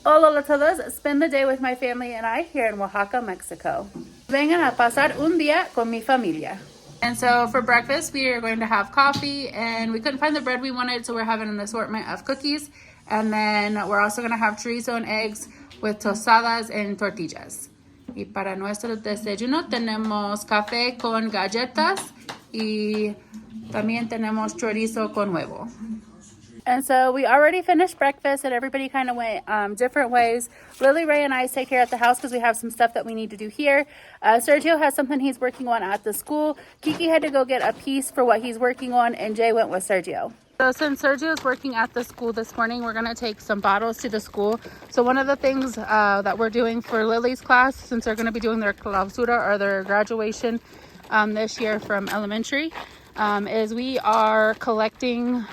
Hola a todos. Spend the day with my family and I here in Oaxaca, Mexico. Vengan a pasar un día con mi familia. And so for breakfast, we are going to have coffee, and we couldn't find the bread we wanted, so we're having an assortment of cookies. And then we're also going to have chorizo and eggs with tostadas and tortillas. Y para nuestro desayuno tenemos café con galletas y también tenemos chorizo con huevo. And so we already finished breakfast, and everybody kind of went different ways. Lily, Ray, and I stay here at the house because we have some stuff that we need to do here. Sergio has something he's working on at the school. Kiki had to go get a piece for what he's working on, and Jay went with Sergio. So since Sergio is working at the school this morning, we're going to take some bottles to the school. So one of the things that we're doing for Lily's class, since they're going to be doing their clausura or their graduation this year from elementary, is we are collecting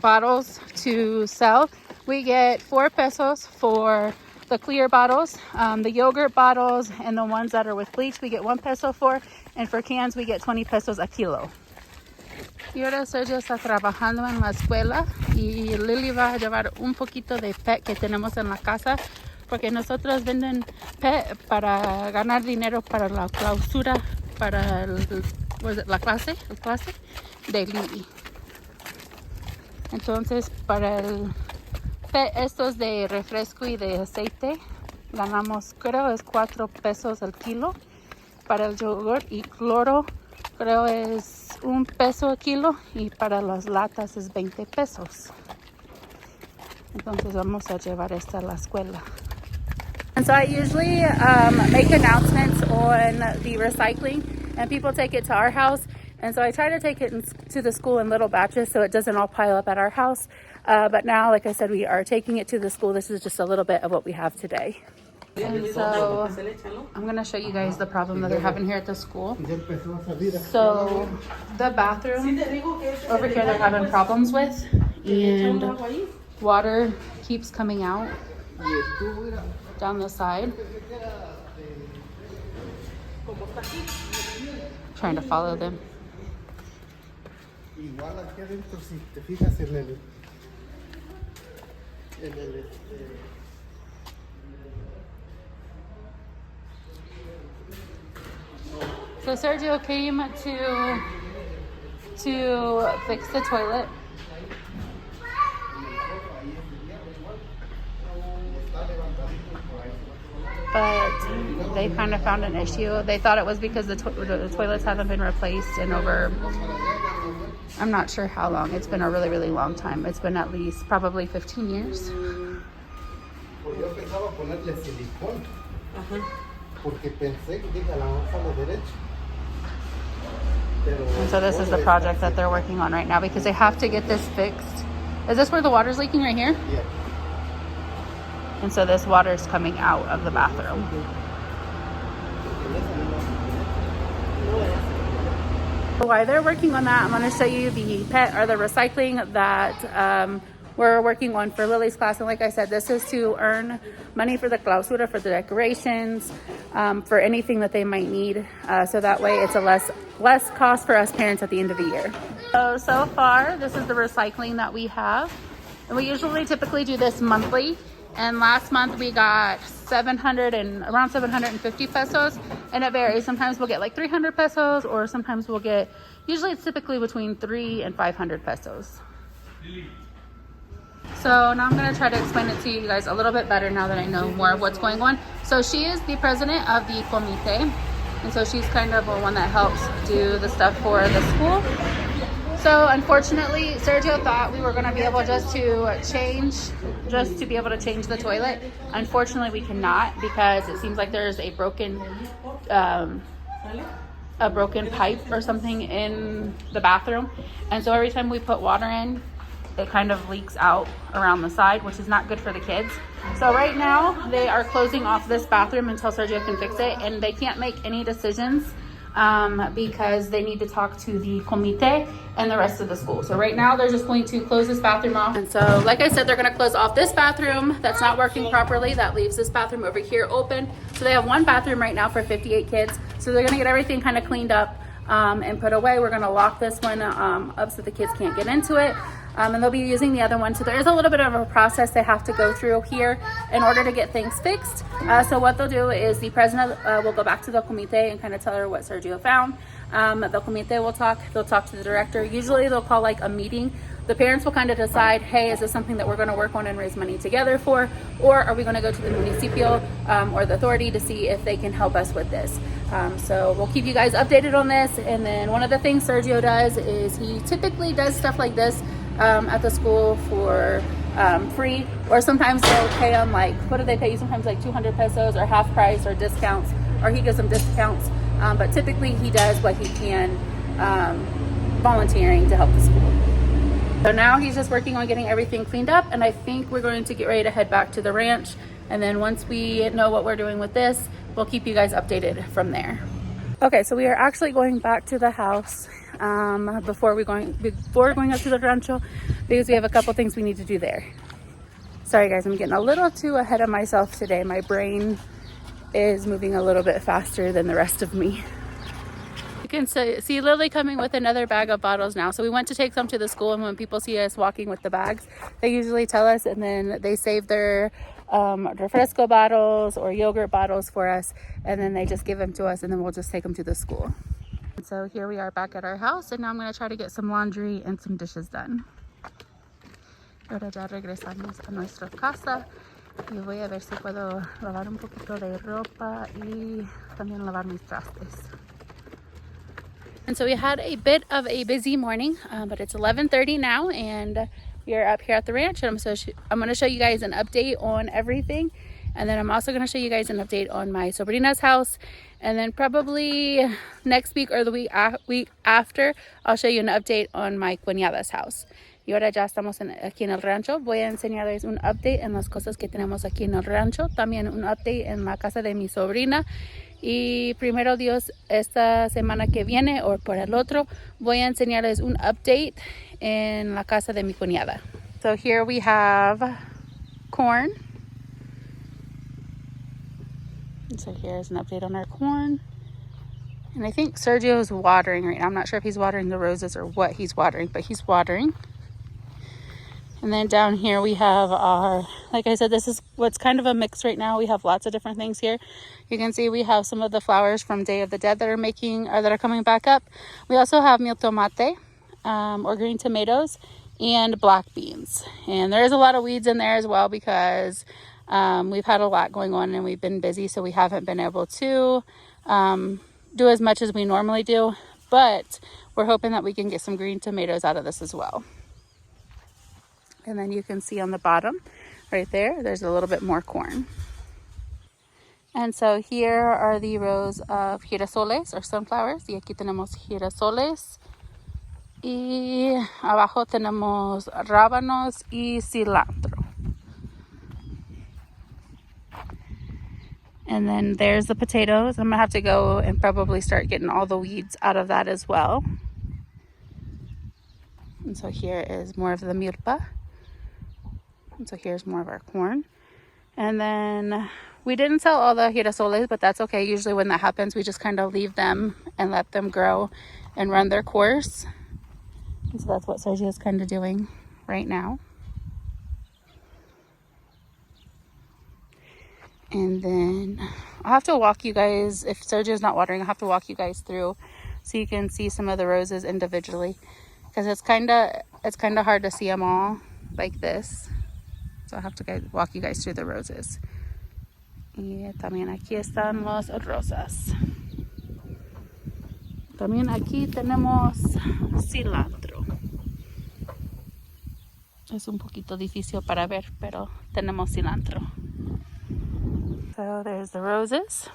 bottles to sell. We get 4 pesos for the clear bottles. The yogurt bottles and the ones that are with bleach, we get 1 peso for. And for cans, we get 20 pesos a kilo. Y ahora Sergio está trabajando en la escuela y Lily va a llevar un poquito de pet que tenemos en la casa, porque nosotros venden pet para ganar dinero para la clausura, para la clase de Lily. Entonces, para el pet estos de refresco y de aceite, ganamos, creo, es 4 pesos el kilo. Para el yogur y cloro, creo es 1 peso el kilo, y para las latas es 20 pesos. Entonces vamos a llevar esta a la escuela. And so I usually make announcements on the recycling, and people take it to our house. And so I try to take it to the school in little batches so it doesn't all pile up at our house. But now, like I said, we are taking it to the school. This is just a little bit of what we have today. And so I'm going to show you guys the problem that they're having here at the school. So the bathroom over here they're having problems with, and water keeps coming out down the side. Trying to follow them. Igual aquí adentro, si te fijas en el So Sergio came to fix the toilet. But they kind of found an issue. They thought it was because the toilets haven't been replaced in over, I'm not sure how long. It's been a really, really long time. It's been at least probably 15 years. And so this is the project that they're working on right now, because they have to get this fixed. Is this where the water's leaking right here? Yeah. And so this water is coming out of the bathroom. While they're working on that, I'm going to show you the pet or the recycling that we're working on for Lily's class. And like I said, this is to earn money for the clausura, for the decorations, for anything that they might need. So that way it's a less cost for us parents at the end of the year. So far, this is the recycling that we have. And we typically do this monthly. And last month we got around 750 pesos, and it varies. Sometimes we'll get like 300 pesos, or sometimes we'll get, usually it's typically between 300 and 500 pesos. So now I'm going to try to explain it to you guys a little bit better now that I know more of what's going on. So she is the president of the comité, and so she's kind of the one that helps do the stuff for the school. So unfortunately, Sergio thought we were going to be able just to be able to change the toilet. Unfortunately, we cannot, because it seems like there's a broken pipe or something in the bathroom. And so every time we put water in, it kind of leaks out around the side, which is not good for the kids. So right now they are closing off this bathroom until Sergio can fix it, and they can't make any decisions because they need to talk to the comité and the rest of the school. So right now they're just going to close this bathroom off. And so like I said, they're going to close off this bathroom that's not working properly. That leaves this bathroom over here open. So they have one bathroom right now for 58 kids. So they're going to get everything kind of cleaned up and put away. We're going to lock this one up so the kids can't get into it. and they'll be using the other one. So there is a little bit of a process they have to go through here in order to get things fixed. So what they'll do is the president will go back to the comite and kind of tell her what Sergio found. The comite will talk, they'll talk to the director. Usually they'll call like a meeting. The parents will kind of decide, hey, is this something that we're going to work on and raise money together for? Or are we going to go to the municipio or the authority to see if they can help us with this? So we'll keep you guys updated on this. And then one of the things Sergio does is he typically does stuff like this at the school for free, or sometimes they'll pay them like, what do they pay you? Sometimes like 200 pesos or half price or discounts, or he gives them discounts. But typically he does what he can volunteering to help the school. So now he's just working on getting everything cleaned up, and I think we're going to get ready to head back to the ranch. And then once we know what we're doing with this, we'll keep you guys updated from there. Okay, so we are actually going back to the house before going up to the rancho, because we have a couple things we need to do there. Sorry guys, I'm getting a little too ahead of myself today. My brain is moving a little bit faster than the rest of me. You can see Lily coming with another bag of bottles now. So we went to take some to the school, and when people see us walking with the bags, they usually tell us, and then they save their refresco bottles or yogurt bottles for us, and then they just give them to us, and then we'll just take them to the school. And so here we are back at our house, and now I'm going to try to get some laundry and some dishes done. Ahora ya regresamos a nuestra casa y voy a ver si puedo lavar un poquito de ropa y también lavar mis trastes. And so we had a bit of a busy morning, but it's 11:30 now, and we are up here at the ranch, and I'm going to show you guys an update on everything. And then I'm also going to show you guys an update on my sobrina's house. And then probably next week or the week after, I'll show you an update on my cuñada's house. Y ahora ya estamos aquí en el rancho. Voy a enseñarles un update en las cosas que tenemos aquí en el rancho. También un update en la casa de mi sobrina. Y primero Dios, esta semana que viene o por el otro, voy a enseñarles un update en la casa de mi cuñada. So here we have corn. And so here's an update on our corn. And I think Sergio is watering right now. I'm not sure if he's watering the roses or what he's watering, but he's watering. And then down here we have our, like I said, this is what's kind of a mix right now. We have lots of different things here. You can see we have some of the flowers from Day of the Dead that are coming back up. We also have mil tomate, or green tomatoes, and black beans. And there is a lot of weeds in there as well, because we've had a lot going on and we've been busy, so we haven't been able to do as much as we normally do. But we're hoping that we can get some green tomatoes out of this as well. And then you can see on the bottom right there, there's a little bit more corn. And so here are the rows of girasoles or sunflowers. Y aquí tenemos girasoles. Y abajo tenemos rábanos y cilantro. And then there's the potatoes. I'm gonna have to go and probably start getting all the weeds out of that as well. And so here is more of the milpa. And so here's more of our corn. And then we didn't sell all the girasoles, but that's okay. Usually when that happens, we just kind of leave them and let them grow and run their course. And so that's what Sergio is kind of doing right now. And then I'll have to walk you guys, if Sergio's not watering, I'll have to walk you guys through so you can see some of the roses individually, because it's kind of hard to see them all like this. So I'll have to walk you guys through the roses. Y también aquí están los rosas. También aquí tenemos cilantro. Es un poquito difícil para ver, pero tenemos cilantro. So there's the roses.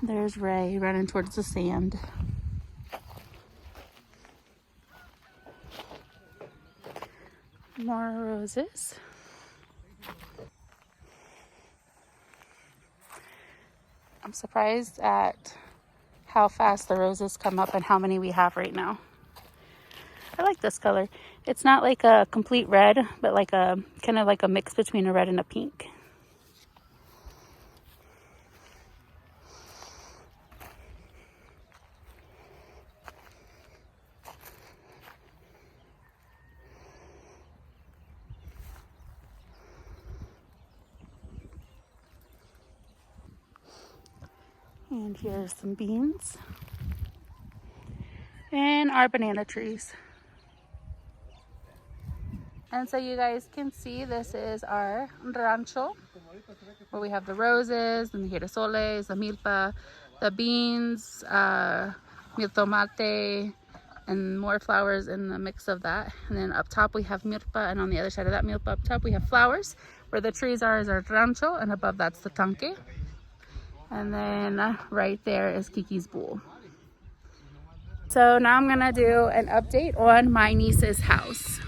There's Ray running towards the sand. More roses. I'm surprised at how fast the roses come up and how many we have right now. I like this color. It's not like a complete red, but like a kind of like a mix between a red and a pink. And here's some beans and our banana trees. And so you guys can see this is our rancho, where we have the roses and the girasoles, the milpa, the beans, mil tomate, and more flowers in the mix of that. And then up top we have milpa, and on the other side of that milpa up top we have flowers. Where the trees are is our rancho, and above that's the tanque. And then right there is Kiki's bowl. So now I'm gonna do an update on my niece's house.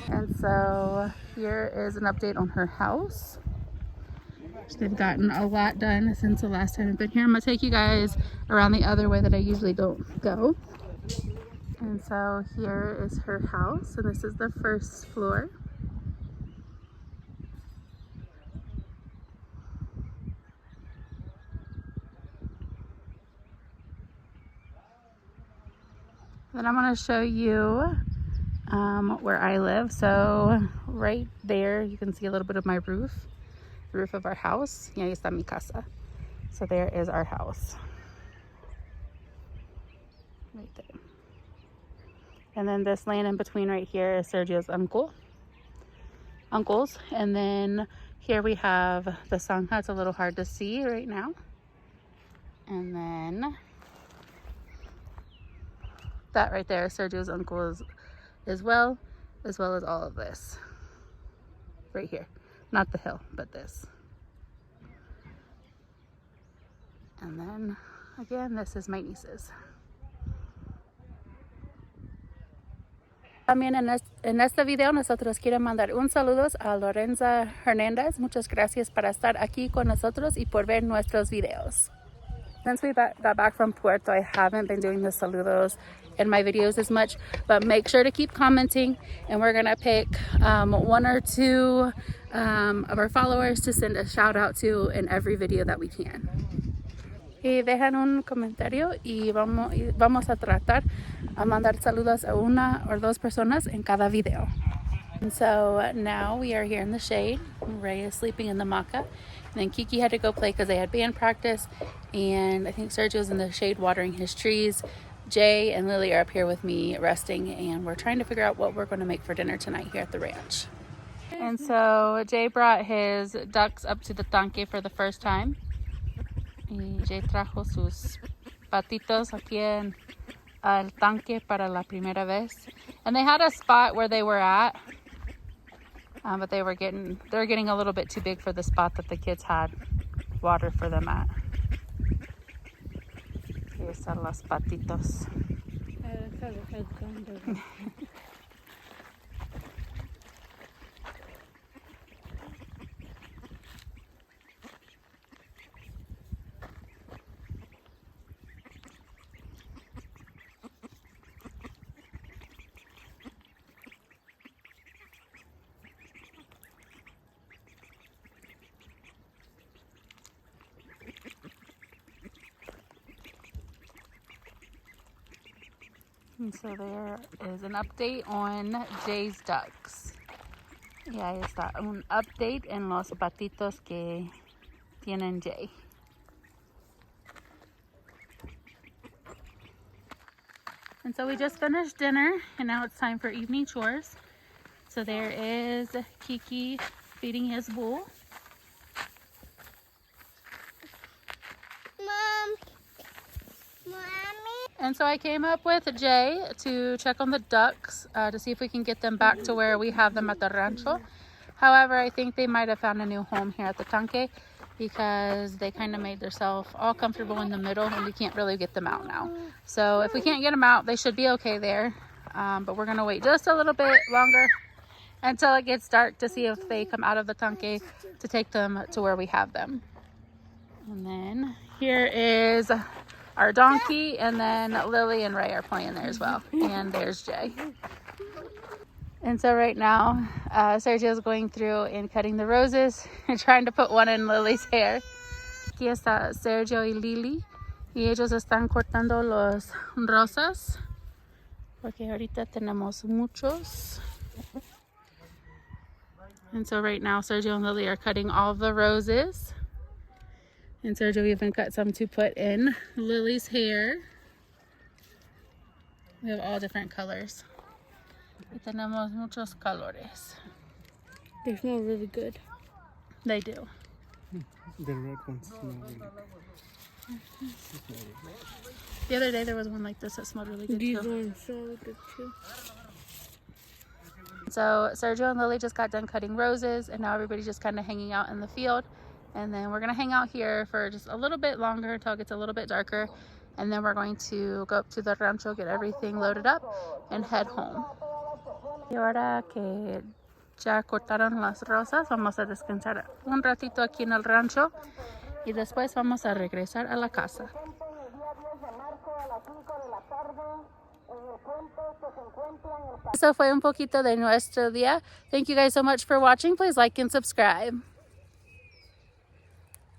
And so here is an update on her house. They've gotten a lot done since the last time I've been here. I'm gonna take you guys around the other way that I usually don't go. And so here is her house, and this is the first floor. Then I'm going to show you where I live. So right there you can see a little bit of my roof, the roof of our house. Y ahí está mi casa. So there is our house. Right there. And then this land in between right here is Sergio's uncles. And then here we have the zanja. It's a little hard to see right now. And then that right there is Sergio's uncles as well as all of this right here. Not the hill, but this. And then again, this is my niece's. También en este video nosotros quiero mandar un saludos a Lorenza Hernández. Muchas gracias por estar aquí con nosotros y por ver nuestros videos. Since we got back from Puerto, I haven't been doing the saludos in my videos as much, but make sure to keep commenting, and we're gonna pick one or two of our followers to send a shout out to in every video that we can. Y dejan un comentario y vamos a tratar a mandar saludos a una o dos personas en cada video. And so now we are here in the shade. Ray is sleeping in the maca. And then Kiki had to go play because they had band practice. And I think Sergio's in the shade watering his trees. Jay and Lily are up here with me resting. And we're trying to figure out what we're going to make for dinner tonight here at the ranch. And so Jay brought his ducks up to the tanque for the first time. Y Jay trajo sus patitos aquí en el tanque para la primera vez. And they had a spot where they were at. But they're getting a little bit too big for the spot that the kids had water for them at. Here están los patitos. And so there is an update on Jay's ducks. Y ahí está un update en los patitos que tienen Jay. And so we just finished dinner, and now it's time for evening chores. So there is Kiki feeding his bull. And so I came up with Jay to check on the ducks to see if we can get them back to where we have them at the rancho. However, I think they might have found a new home here at the tanque because they kind of made themselves all comfortable in the middle, and we can't really get them out now. So if we can't get them out, they should be okay there. But we're going to wait just a little bit longer until it gets dark to see if they come out of the tanque to take them to where we have them. And then here is our donkey, and then Lily and Ray are playing there as well. And there's Jay. And so right now, Sergio's going through and cutting the roses and trying to put one in Lily's hair. Aquí está Sergio y Lily, y ellos están cortando los rosas, porque ahorita tenemos muchos. And so right now, Sergio and Lily are cutting all the roses. And Sergio even cut some to put in Lily's hair. We have all different colors. Y tenemos muchos colores. They smell really good. They do. The red ones smell really good. The other day there was one like this that smelled really good These too. ones smell good too. So Sergio and Lily just got done cutting roses, and now everybody's just kind of hanging out in the field. And then we're gonna hang out here for just a little bit longer until it gets a little bit darker. And then we're going to go up to the rancho, get everything loaded up, and head home. Y ahora que ya cortaron las rosas, vamos a descansar un ratito aquí en el rancho y después vamos a regresar a la casa. Eso fue un poquito de nuestro día. Thank you guys so much for watching. Please like and subscribe.